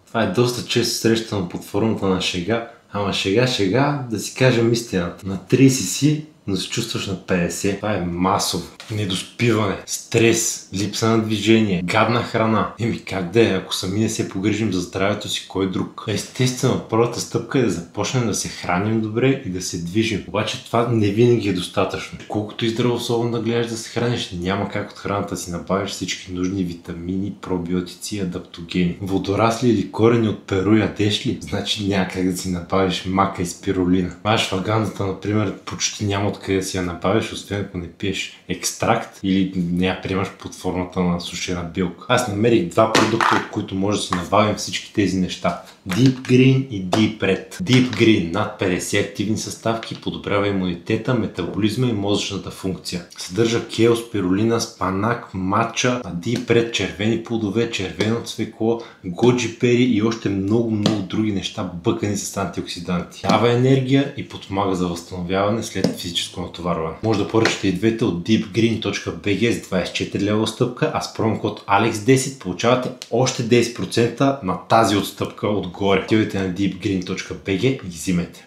Това е доста често срещано под формата на шега. Ама шега, да си кажем истината. На 30 си, но се чувстваш на 50. Това е масово. Недоспиване, стрес, липса на движение, гадна храна. Как да е, ако сами не се погрижим за здравето си, кой друг? Естествено, първата стъпка е да започнем да се храним добре и да се движим. Обаче това не винаги е достатъчно. Колкото и здравословно да гледаш да се храниш, няма как от храната си набавиш всички нужни витамини, пробиотици и адаптогени. Водорасли или корени от перу ядеш ли? Значи няма как да си набавиш мака и спирулина. Ашвагандата, например, почти няма откъде да си я набавиш, освен ако не пиеш екстракт или не я приемаш под формата на сушена билка. Аз намерих два продукта, от които може да си набавим всички тези неща. Deep Green и Deep Red. Deep Green над 50 активни съставки, подобрява имунитета, метаболизма и мозъчната функция. Съдържа кел, спирулина, спанак, матча, а Deep Red червени плодове, червено цвекло, годжи пери и още много други неща, бъкани с антиоксиданти. Дава енергия и подпомага за възстановяване след физическо натоварване. Може да поръчате и двете от deepgreen.bg с 24 лева отстъпка, а с промокод ALEX10 получавате още 10% на тази отстъпка отгоре. Отидете на deepgreen.bg и ги взимете.